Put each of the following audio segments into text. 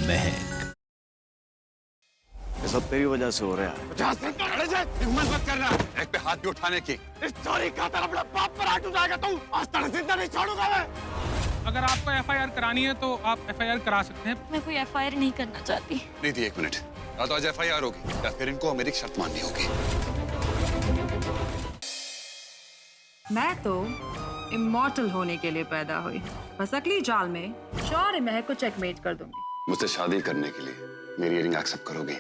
महक। ये सब तेरी वजह से हो रहा है। हिम्मत मत करना एक पे हाथ भी उठाने की। इस चोरी का तरफ अपने बाप पर हाथ उठाएगा तू। आज तक जिंदा नहीं छोड़ूंगा मैं। अगर आपको एफआईआर करानी है तो आप एफआईआर करा सकते हैं। मैं कोई एफआईआर नहीं करना चाहती। निधि एक मिनट, या तो आज एफआईआर होगी या फिर इनको मेरी शर्त माननी होगी। मैं तो इमॉर्टल होने के लिए पैदा हुई। बस अगली जाल में शौर्य महक को चेकमेट कर दूंगी। मुझसे शादी करने के लिए मेरी इयरिंग एक्सेप्ट करोगे?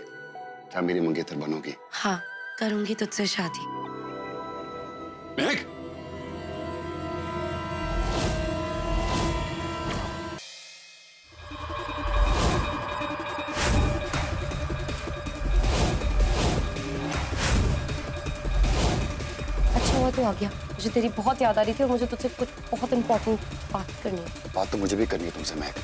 क्या मेरी मंगेतर बनोगी? हाँ, करूंगी तुझसे शादी। महक! अच्छा हुआ तू आ गया। मुझे तेरी बहुत याद आ रही थी और मुझे तुझसे कुछ बहुत इंपॉर्टेंट बात करनी है। बात तो मुझे भी करनी है तुमसे महक।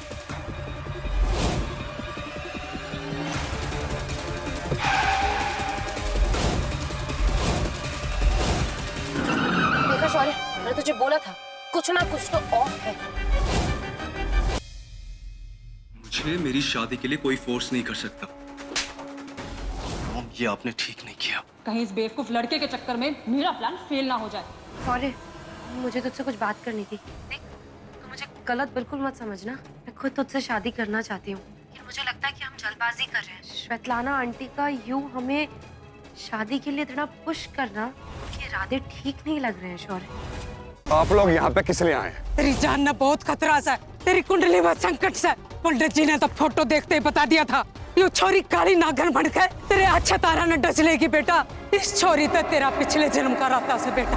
देखा शौर्य, मैंने तुझे बोला था कुछ ना कुछ तो ऑफ है। मुझे मेरी शादी के लिए कोई फोर्स नहीं कर सकता। मॉम, ये आपने ठीक नहीं किया। कहीं इस बेवकूफ लड़के के चक्कर में मेरा प्लान फेल ना हो जाए। शौर्य, मुझे तुझसे कुछ बात करनी थी। देख, तू मुझे गलत बिल्कुल मत समझना। मैं खुद तुझसे शादी करना चाहती हूँ, लेकिन मुझे लगता है कि हम जल्दबाजी कर रहे हैं। श्वेतलाना आंटी का यूं हमें शादी के लिए इतना पुश करना, ये इरादे ठीक नहीं लग रहे हैं। शौर्य, आप लोग यहाँ पे किस लिए आए हैं? तेरी जान ना बहुत खतरा सा है। तेरी कुंडली में संकट से। पंडित जी ने तो फोटो देखते ही बता दिया था ये छोरी काली नागन बनकर तेरे अच्छा तारा न डस लेगी बेटा। इस छोरी तो तेरा पिछले जन्म का रास्ता से बेटा।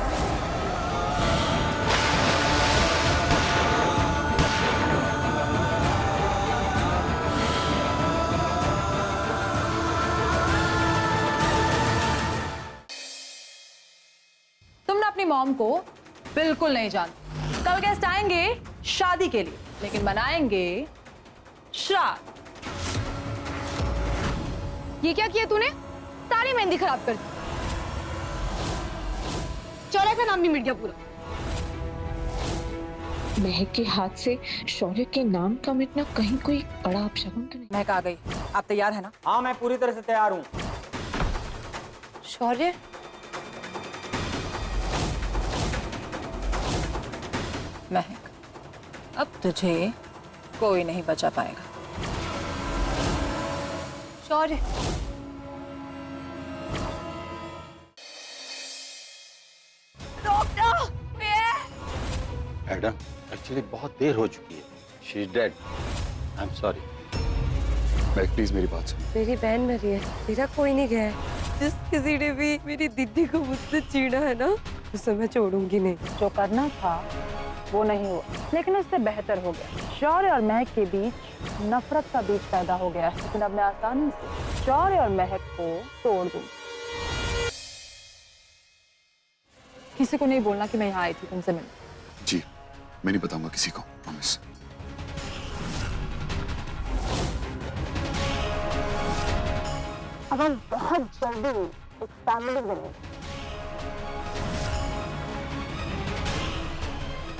तुम ना अपनी मॉम को बिल्कुल नहीं जानते। कल गेस्ट आएंगे शादी के लिए, लेकिन बनाएंगे श्राद्ध। ये क्या किया तूने? सारी मेहंदी खराब कर दी। शौर्य का नाम भी मिट गया पूरा। महक के हाथ से शौर्य के नाम का मिटना कहीं कोई बड़ा अपशगुन तो नहीं? महक आ गई, आप तैयार है ना? हाँ, मैं पूरी तरह से तैयार हूँ। शौर्य, महक, अब तुझे कोई नहीं बचा पाएगा। शौर्य, मैडम, एक्चुअली बहुत देर हो चुकी है। She is dead. I am sorry. Mahak please मेरी बात सुन। मेरी बहन मरी है, तेरा कोई नहीं गया है। जिस किसी ने भी मेरी दीदी को मुझसे छीना है ना, उसे मैं छोड़ूंगी नहीं। जो करना था वो नहीं हुआ, लेकिन उससे बेहतर हो गया। शौर्य और महक के बीच नफरत का बीज पैदा हो गया है, लेकिन अब मैं आसानी से शौर्य और महक को तोड़ दूंगी। किसी को नहीं बोलना कि मैं यहाँ आई थी तुमसे मिलने। जी, मैं नहीं बताऊंगा किसी को, प्रॉमिस। अब हम बहुत जल्दी एक फैमिली बनेंगे।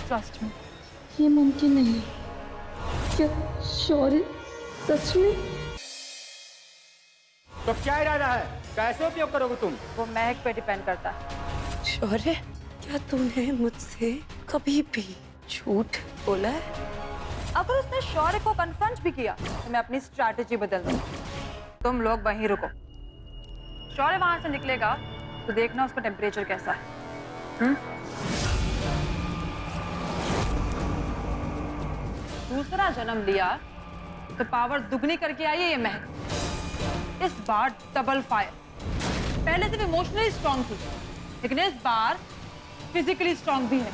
ट्रस्ट में। ये मुमकिन नहीं है। क्या शौर्य सच में? तो क्या इरादा है? कैसे उपयोग करोगे तुम? वो महक पे डिपेंड करता है। शौर्य, क्या तूने मुझसे कभी भी झूठ बोला है? अगर उसने शौर्य को कन्फ्रंट भी किया तो मैं अपनी स्ट्रैटेजी बदल दूंगी। तुम लोग वहीं रुको। शौर्य वहां से निकलेगा तो देखना उसका टेम्परेचर कैसा है। दूसरा जन्म लिया तो पावर दुगनी करके आई है ये महक। इस बार डबल फायर। पहले से इमोशनली स्ट्रांग थी, लेकिन इस बार फिजिकली स्ट्रांग भी है।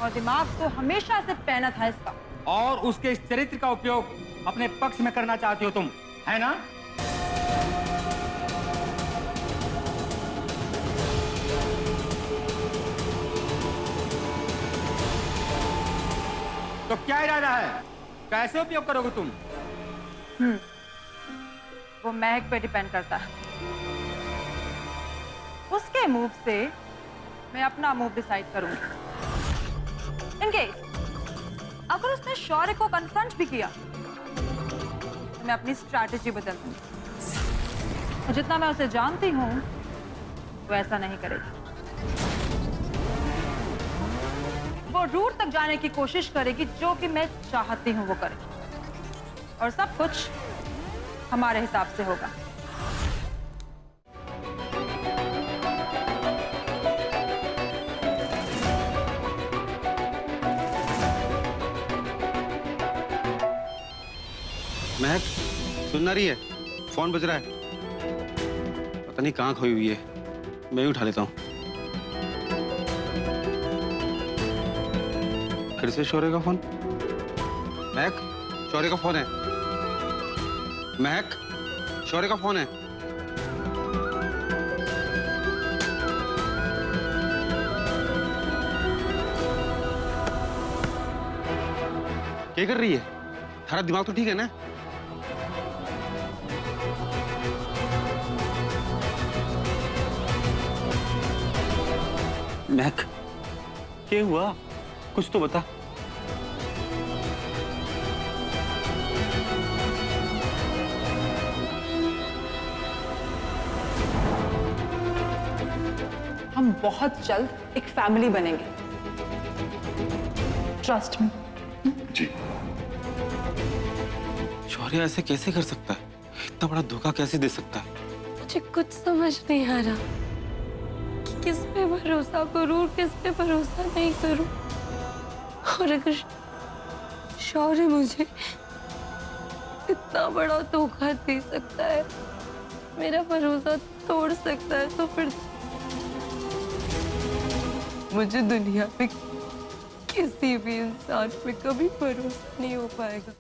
और दिमाग तो हमेशा से पहना था इसका। और उसके इस चरित्र का उपयोग अपने पक्ष में करना चाहती हो तुम, है ना? तो क्या इरादा है? कैसे उपयोग करोगे तुम? वो महक पे डिपेंड करता है। उसके मूव से मैं अपना मूव डिसाइड करूंगी। इन केस अगर उसने शौर्य को कन्फ्रंट भी किया मैं अपनी स्ट्रैटेजी बदल दूंगी। और जितना मैं उसे जानती हूँ वो ऐसा नहीं करेगी। वो रूट तक जाने की कोशिश करेगी जो कि मैं चाहती हूँ वो करे, और सब कुछ हमारे हिसाब से होगा। महक सुन ना रही है? फोन बज रहा है, पता नहीं कहाँ खोई हुई है। मैं ही उठा लेता हूँ। फिर से शौर्य का फोन। महक, शौर्य का फोन है। महक, शौर्य का फोन है। क्या कर रही है? थारा दिमाग तो ठीक है ना? महक, क्या हुआ? कुछ तो बता। हम बहुत जल्द एक फैमिली बनेंगे, ट्रस्ट मी। जी। शौर्य ऐसे कैसे कर सकता है? इतना बड़ा धोखा कैसे दे सकता है? मुझे कुछ समझ नहीं आ रहा कि किस पे भरोसा करूं और किस पे भरोसा नहीं करूं। और अगर शौर्य मुझे इतना बड़ा धोखा दे सकता है, मेरा भरोसा तोड़ सकता है, तो फिर मुझे दुनिया में किसी भी इंसान पे कभी भरोसा नहीं हो पाएगा।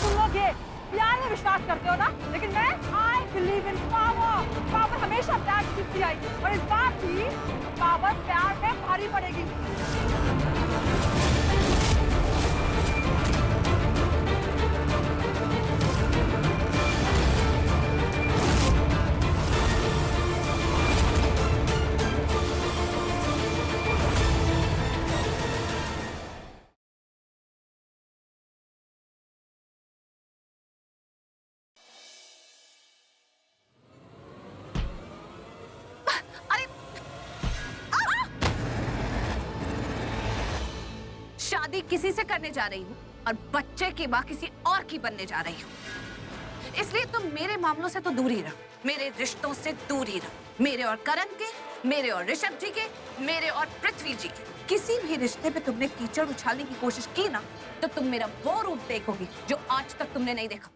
तुम लोग ये प्यार में विश्वास करते हो ना, लेकिन मैं I believe in power. Power हमेशा प्यार जीतती आई, और इस बार भी पावर प्यार में भारी पड़ेगी। शादी किसी से करने जा रही हूँ और बच्चे की माँ किसी और की बनने जा रही हूँ। इसलिए तुम मेरे मामलों से तो दूर ही रहो, मेरे रिश्तों से दूर ही रहो। मेरे और करण के, मेरे और ऋषभ जी के, मेरे और पृथ्वी जी के। किसी भी रिश्ते पे तुमने कीचड़ उछालने की कोशिश की ना, तो तुम मेरा वो रूप देखोगी जो आज तक तुमने नहीं देखा।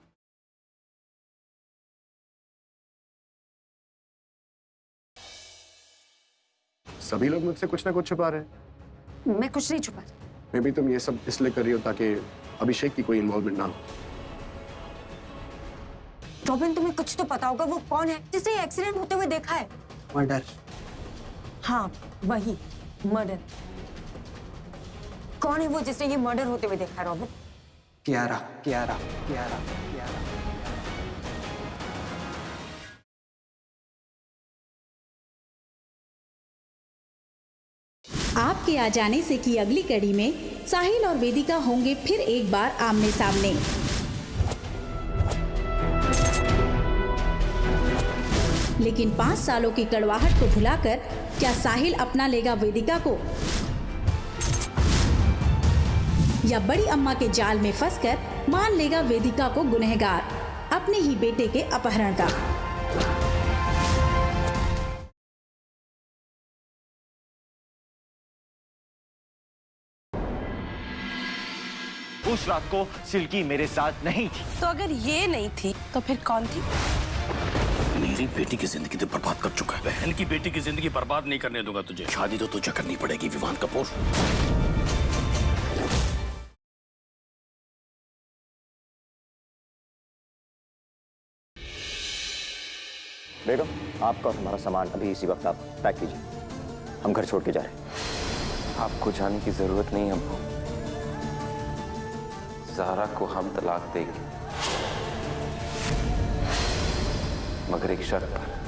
सभी लोग मुझसे कुछ ना कुछ छुपा रहे हैं। मैं कुछ नहीं छुपा रही। मे भी तुम ये सब इसलिए कर रही हो ताकि अभिषेक की कोई इन्वॉल्वमेंट ना हो। रॉबिन, तुम्हें कुछ तो पता होगा, वो कौन है जिसने एक्सीडेंट होते हुए देखा है? मर्डर। हाँ, वही मर्डर। कौन है वो जिसने ये मर्डर होते हुए देखा है रॉबिन? कियारा, कियारा, कियारा, कियारा। आपके आ जाने से की अगली कड़ी में साहिल और वेदिका होंगे फिर एक बार आमने सामने। लेकिन 5 सालों की कड़वाहट को भुलाकर क्या साहिल अपना लेगा वेदिका को, या बड़ी अम्मा के जाल में फंसकर मान लेगा वेदिका को गुनहगार अपने ही बेटे के अपहरण का। उस रात को सिल्की मेरे साथ नहीं थी। तो अगर ये नहीं थी तो फिर कौन थी? मेरी बेटी की जिंदगी तो बर्बाद कर चुका है। बहन की बेटी की जिंदगी बर्बाद नहीं करने दूंगा तुझे। शादी तो तुझे करनी पड़ेगी विवान कपूर। बेगम, आपका और हमारा सामान अभी इसी वक्त आप पैक कीजिए, हम घर छोड़ के जा रहे हैं। आपको जाने की जरूरत नहीं हमको। ज़ारा को हम तलाक देंगे, मगर एक शर्त पर।